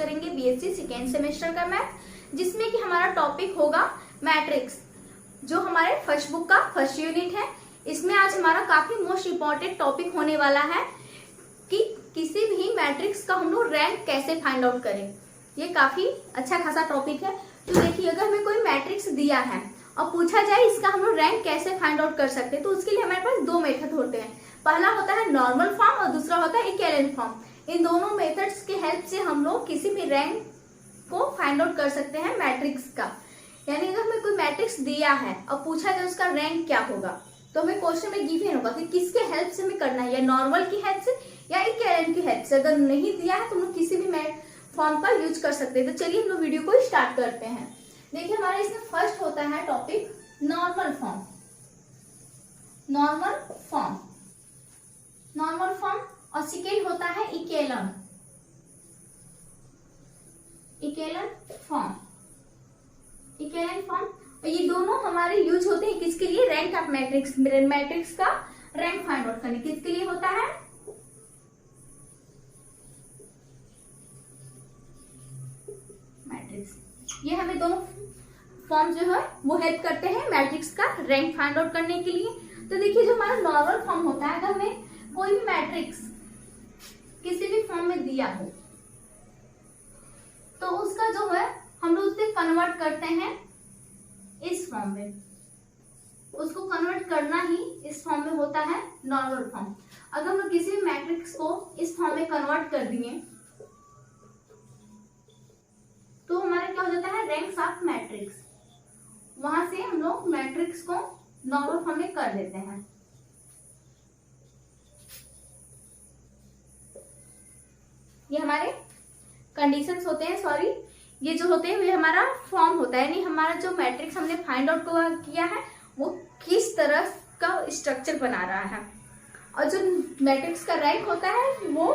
करेंगे BSc second semester का math, जिसमें कि हमारा टॉपिक होगा मैट्रिक्स, जो हमारे फर्स्ट बुक का फर्स्ट यूनिट है। इसमें आज हमारा काफी मोस्ट इम्पॉर्टेंट टॉपिक होने वाला है कि किसी भी मैट्रिक्स का हम लोग रैंक कैसे फाइंड आउट करें। ये काफी अच्छा खासा टॉपिक है। तो देखिए, अगर हमें कोई मैट्रिक्स दिया है और पूछा जाए इसका हम लोग रैंक कैसे फाइंड आउट कर सकते हैं, तो उसके लिए हमारे पास दो मेथड होते हैं। पहला होता है नॉर्मल फॉर्म और दूसरा होता है इक्विवेलेंट फॉर्म। इन दोनों मेथड्स के हेल्प से हम लोग किसी भी रैंक को फाइंड आउट कर सकते हैं मैट्रिक्स का। यानी अगर हमें कोई मैट्रिक्स दिया है और पूछा जाए उसका रैंक क्या होगा, तो हमें क्वेश्चन में गिवन होगा कि किसके हेल्प से हमें करना है, या नॉर्मल की हेल्प से या इक्विवेलेंट की हेल्प से। अगर नहीं दिया है तो हम लोग किसी भी फॉर्म का यूज कर सकते हैं। तो चलिए हम लोग वीडियो को स्टार्ट करते हैं। देखिए, हमारे इसमें फर्स्ट होता है topic normal form. Normal form और सेकेंड होता है इक्विवेलेंट फॉर्म। और ये दोनों हमारे यूज होते हैं किसके लिए? रैंक ऑफ मैट्रिक्स का रैंक फाइंड आउट करने। किसके लिए होता है? मैट्रिक्स। ये हमें दोनों फॉर्म जो है वो हेल्प करते हैं मैट्रिक्स का रैंक फाइंड आउट करने के लिए। तो देखिए, जो हमारा नॉर्मल फॉर्म होता है, अगर हमें कोई भी मैट्रिक्स किसी भी फॉर्म में दिया हो तो उसका जो है हम लोग उसे कन्वर्ट करते हैं इस फॉर्म में। उसको कन्वर्ट करना ही इस फॉर्म में होता है नॉर्मल फॉर्म। अगर हम लोग किसी भी मैट्रिक्स को इस फॉर्म में कन्वर्ट कर दिए तो हमारा क्या हो जाता है? Ranks of matrix. वहां से हम लोग मैट्रिक्स को नॉर्मल फॉर्म में कर देते हैं। ये हमारे कंडीशंस होते हैं, सॉरी, ये जो होते हैं ये हमारा फॉर्म होता है, यानी हमारा जो मैट्रिक्स हमने फाइंड आउट किया है वो किस तरह का स्ट्रक्चर बना रहा है। और जो मैट्रिक्स का रैंक होता है वो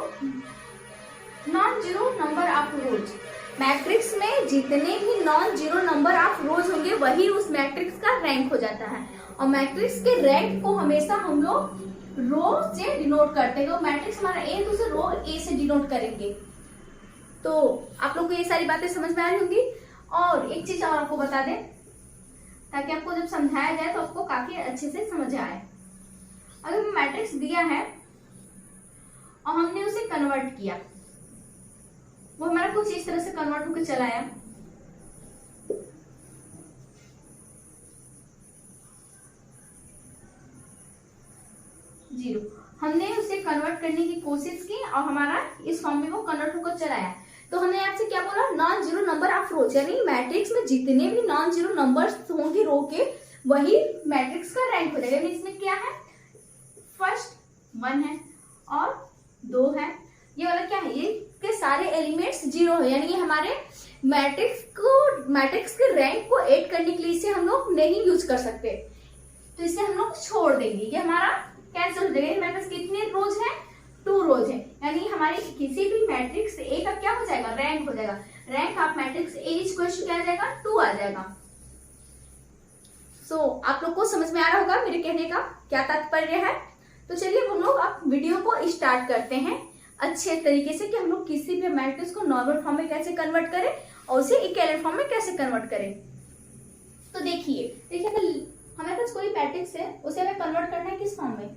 non zero number of rose. Matrix में जितने भी नॉन जीरो नंबर ऑफ रोज होंगे वही उस मैट्रिक्स का रैंक हो जाता है। और मैट्रिक्स के रैंक को हमेशा हम लोग रो से डिनोट करते हैं। तो मैट्रिक्स हमारा ए, तो उसे रो ए से डिनोट करेंगे। तो आप लोग को ये सारी बातें समझ में आ रही होंगी। और एक चीज और आपको बता दें, ताकि आपको जब समझाया जाए तो आपको काफी अच्छे से समझ आए। अगर हमें मैट्रिक्स दिया है और हमने उसे कन्वर्ट किया, वो हमारा कुछ इस तरह से कन्वर्ट होकर चला आया। जीरो, हमने उसे कन्वर्ट करने की कोशिश की और हमारा इस फॉर्म में वो कन्वर्ट होकर चला आया। तो हमने आपसे क्या बोला? नॉन जीरो नंबर ऑफ रोज, यानी मैट्रिक्स में जितने भी नॉन जीरो नंबर्स होंगे रो के वही मैट्रिक्स का रैंक हो जाएगा। इसमें क्या है? फर्स्ट 1 है और 2 है। ये वाला क्या है? ये के सारे एलिमेंट्स जीरो है, यानी ये हमारे मैट्रिक्स के रैंक को ऐड करने के लिए इसे हम लोग नहीं यूज कर सकते। तो इसे हम लोग छोड़ देंगे, ये हमारा कैंसिल हो जाएगा। हमारे पास कितने रोज है? 2 रोज है, यानी हमारे किसी भी मैट्रिक्स ए का क्या हो जाएगा? रैंक हो जाएगा। Rank of matrix A equal to क्या आ जाएगा? 2 आ जाएगा। सो आप लोग को समझ में आ रहा होगा मेरे कहने का क्या तात्पर्य है। तो चलिए हम लोग अब वीडियो को स्टार्ट करते हैं अच्छे तरीके से कि हम लोग किसी भी मैट्रिक्स को नॉर्मल फॉर्म में कैसे कन्वर्ट करें और उसे इक्विवेलेंट फॉर्म में कैसे कन्वर्ट करें। तो देखिए, अगर हमारे पास कोई मैट्रिक्स है उसे हमें कन्वर्ट करना है किस फॉर्म में?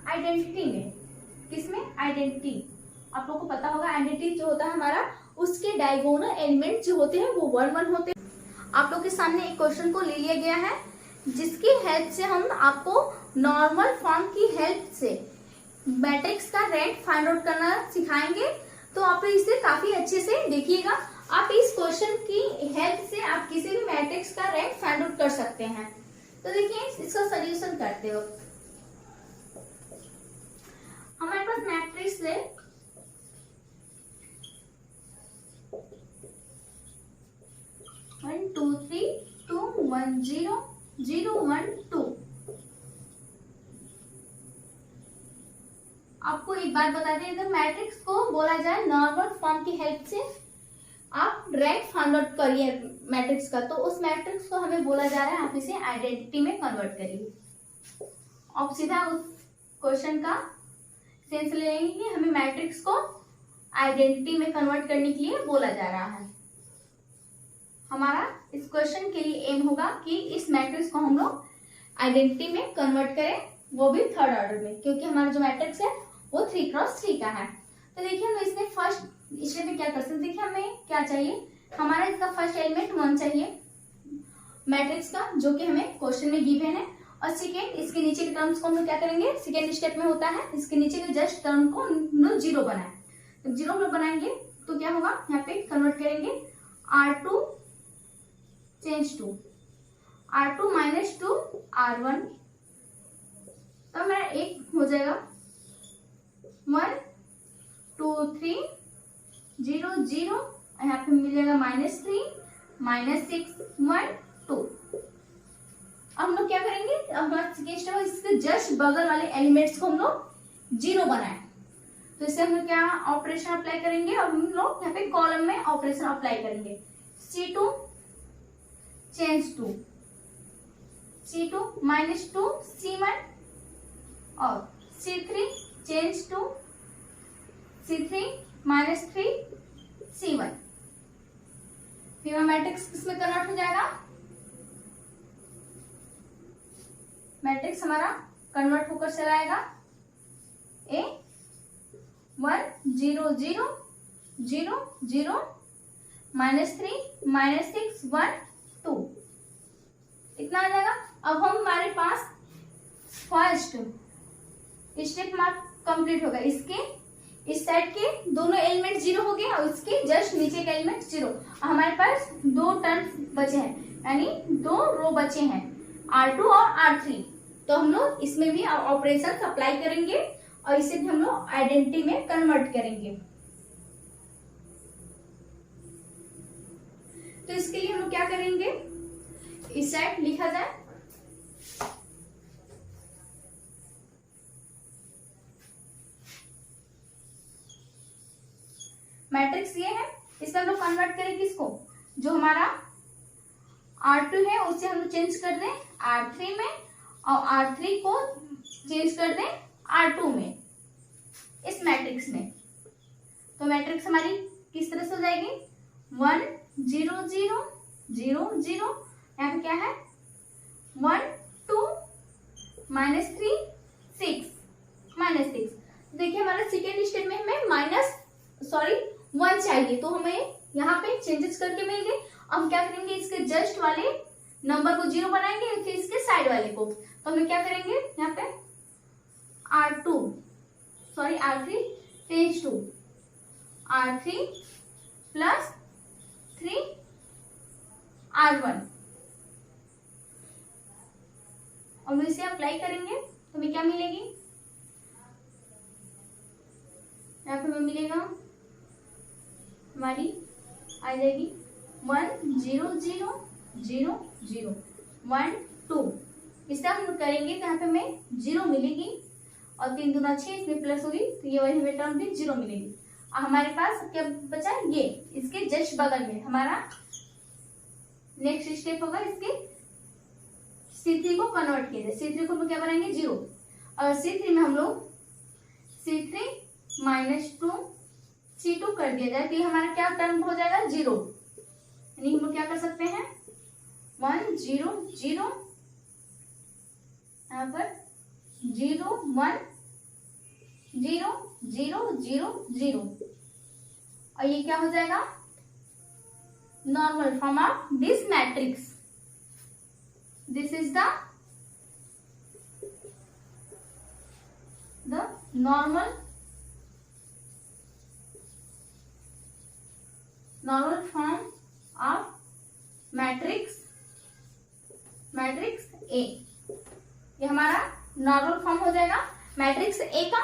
आइडेंटिटी में। किसमें? आइडेंटिटी। आप लोगों को पता होगा आइडेंटिटी जो होता है हमारा, उसके डायगोनल एलिमेंट जो होते हैं वो 1 1 होते हैं। आप लोग के सामने एक क्वेश्चन को ले लिया गया है जिसकी हेल्प से हम आपको नॉर्मल फॉर्म की हेल्प से मैट्रिक्स का रैंक फाइंड आउट करना सिखाएंगे। तो आप इसे काफी अच्छे से देखिएगा। आप इस क्वेश्चन की हेल्प से आप किसी भी मैट्रिक्स का रैंक फाइंड आउट कर सकते हैं। तो देखिए, इसका सॉल्यूशन करते हो। हमारे पास मैट्रिक्स है 1 2 3 2 1 0 0 1 2। आपको एक बात बता दें, अगर मैट्रिक्स को बोला जाए नॉर्मल फॉर्म की हेल्प से आप रैंक फाइंड आउट करिए मैट्रिक्स का, तो उस मैट्रिक्स को हमें बोला जा रहा है आप इसे आइडेंटिटी में कन्वर्ट करिए। अब सीधा उस क्वेश्चन का सेंस ले लेंगे कि हमें मैट्रिक्स को आइडेंटिटी में कन्वर्ट करने के लिए बोला जा रहा है। हमारा इस क्वेश्चन के लिए एम होगा कि इस मैट्रिक्स को हम लोग आइडेंटिटी में कन्वर्ट करें, वो भी थर्ड ऑर्डर में, क्योंकि हमारा जो मैट्रिक्स है वो 3x3 का है। तो देखिए हम इसमें फर्स्ट स्टेप में क्या कर सकते हैं। देखिए हमें क्या चाहिए, हमारा इसका फर्स्ट एलिमेंट 1 चाहिए मैट्रिक्स का, जो कि हमें क्वेश्चन में गिवन है। और सेकेंड, इसके नीचे के टर्म्स को हम लोग क्या करेंगे, सेकेंड स्टेप में होता है इसके नीचे के जस्ट टर्म को हम लोग 0 बनाए। तो 0 हम लोग बनाएंगे तो क्या होगा, यहाँ पे कन्वर्ट करेंगे R2 change to R2 minus 2 R1, तो मेरा एक हो जाएगा 1 2 3 0 0, यहाँ पे मिलेगा -3 -6 1 2। अब हम लोग क्या करेंगे, हमारा सेकेंड स्टेप है इसके जस्ट बगल वाले एलिमेंट्स को हम लोग 0 बनाए। तो इससे हम लोग क्या ऑपरेशन अप्लाई करेंगे, और हम लोग यहाँ पे कॉलम में ऑपरेशन अप्लाई करेंगे। C2 change to C2 -2 C1, और C3 change to C3 -3 C1। फिर मैट्रिक्स किसमें कन्वर्ट हो जाएगा, मैट्रिक्स हमारा कन्वर्ट होकर चला आएगा A 1 0 0 0 0 -3 -6 1 2, इतना आ जाएगा। अब हम हमारे पास फर्स्ट स्टेप मार्क कंप्लीट होगा, इसके इस साइड के दोनों एलिमेंट 0 हो गए और इसके जस्ट नीचे के एलिमेंट 0। हमारे पास 2 टर्म्स बचे हैं, यानी 2 रो बचे हैं R2 और R3। तो हम लोग इसमें भी ऑपरेशन अप्लाई करेंगे और इसे भी हम लोग आइडेंटिटी में कन्वर्ट करेंगे। तो इसके लिए हम लोग क्या करेंगे, इस साइड लिखा जाए मैट्रिक्स ये है, इसमें हम लोग कन्वर्ट करें किसको, जो हमारा R2 है उसे हम लोग चेंज कर दें R3 में, और R3 को चेंज कर दें R2 में इस मैट्रिक्स में। तो मैट्रिक्स हमारी किस तरह से हो जाएगी, 1 0 0 0 0, यहाँ पे क्या है 1 2 -3 6 -6। देखिए हमारा सेकेंड स्टेप में हमें 1 चाहिए, तो हमें यहाँ पे चेंजेस करके मिल गए। अब हम क्या करेंगे, इसके जस्ट वाले नंबर को 0 बनाएंगे, फिर इसके साइड वाले को। तो हमें क्या करेंगे, यहाँ पे R3 tense to R3 plus 3 R1, और इसे अप्लाई करेंगे तो हमें क्या मिलेगी, यहाँ पे हमें मिलेगा हमारी आ जाएगी 1 0 0 0 0 1 2। इसे हम करेंगे तो यहाँ पे हमें 0 मिलेगी, और 3 दूना 6, इसमें प्लस होगी तो ये वही हमें टर्म भी 0 मिलेगी। और हमारे पास क्या बचा, ये इसके जस्ट बगल में हमारा नेक्स्ट स्टेप होगा, इसके C3 को कन्वर्ट किया जाए। C3 को हम क्या बनाएंगे 0, और C3 में हम लोग C3 -2 C2 कर दिया जाए, तो ये हमारा क्या टर्म हो जाएगा 0। यानी हम लोग क्या कर सकते हैं 1 0 0, यहाँ पर 0 1 0 0 0 0, और ये क्या हो जाएगा normal form of this matrix. This is the normal form of matrix ए। ये हमारा नॉर्मल फॉर्म हो जाएगा मैट्रिक्स ए का।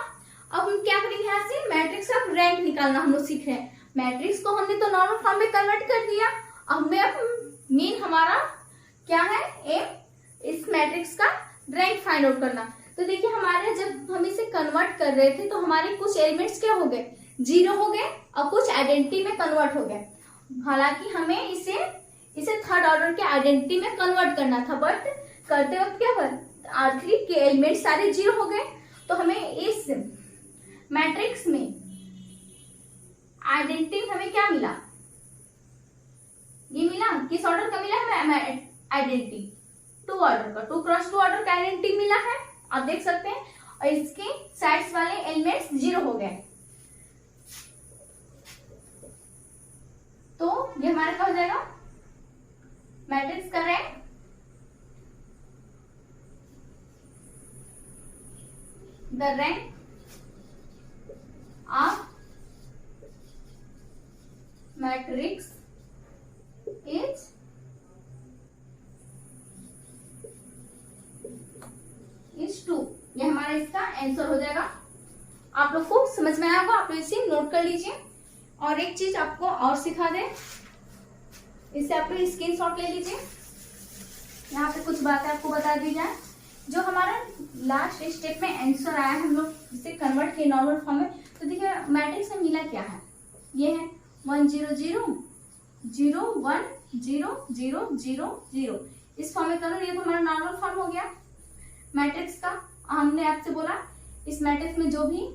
अब हम क्या करेंगे, यहाँ से मैट्रिक्स का रैंक निकालना हम लोग सीख रहे हैं। मैट्रिक्स को हमने तो नॉर्मल फॉर्म में कन्वर्ट कर दिया, अब मेन हमारा क्या है इस मैट्रिक्स का रैंक फाइंड आउट करना। तो देखिए हमारे जब हम इसे कन्वर्ट कर रहे थे तो हमारे कुछ एलिमेंट्स क्या हो गए 0 हो गए, और कुछ आइडेंटिटी में कन्वर्ट हो गए। हालांकि हमें इसे थर्ड ऑर्डर के आइडेंटिटी में कन्वर्ट करना था, बट करते वक्त क्या हुआ R3 के एलिमेंट सारे 0 हो गए। तो हमें इस मैट्रिक्स में आइडेंटिटी हमें क्या मिला, ये मिला, किस ऑर्डर का मिला है आइडेंटिटी, 2 ऑर्डर का, 2 क्रॉस 2 ऑर्डर का आइडेंटिटी मिला है, आप देख सकते हैं। और इसके साइड्स वाले एलिमेंट्स 0 हो गए, तो ये हमारा क्या हो जाएगा, मैट्रिक्स का rank the rank of matrix is 2। ये हमारा इसका आंसर हो जाएगा। आप लोग को समझ में आया होगा, आप लोग इसे नोट कर लीजिए। और एक चीज आपको और सिखा दे, इससे आप लोग स्क्रीनशॉट ले लीजिए। यहाँ पे कुछ बातें आपको बता दी जाए। जो हमारा लास्ट स्टेप में आंसर आया है, हम लोग इसे कन्वर्ट किए नॉर्मल फॉर्म में, तो देखिए मैट्रिक्स में मिला क्या है, ये है 1 0 0 0 1 0 0 0 0। इस फॉर्म में करो, ये तो हमारा नॉर्मल फॉर्म हो गया मैट्रिक्स का। हमने आपसे बोला इस मैट्रिक्स में जो भी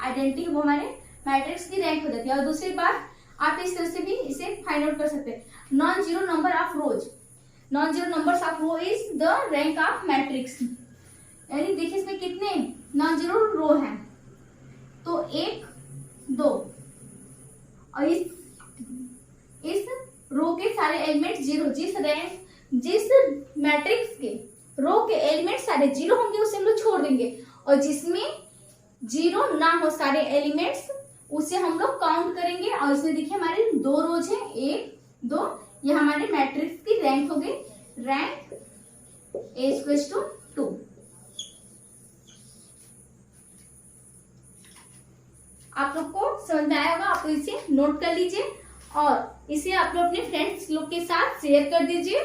आइडेंटिटी वो हमारे मैट्रिक्स की रैंक हो जाती है। और दूसरी बात, आप इस तरह से भी इसे फाइंड आउट कर सकते हैं, non zero number of rows, non zero numbers of row is the rank of matrix. यानी देखिए इसमें कितने नॉन जीरो रो हैं, तो 1 2, और इस रो के सारे एलिमेंट 0, जिस मैट्रिक्स के रो के एलिमेंट सारे 0 होंगे उसे हम लोग छोड़ देंगे, और जिसमें 0 ना हो सारे एलिमेंट्स उसे हम लोग काउंट करेंगे। और इसमें देखिए हमारे 2 रोज हैं, 1 2, ये हमारे मैट्रिक्स की रैंक हो गई, रैंक A=2। आप लोग को समझ में आया होगा, आप लोग इसे नोट कर लीजिए और इसे आप लोग अपने फ्रेंड्स लोग के साथ शेयर कर दीजिए।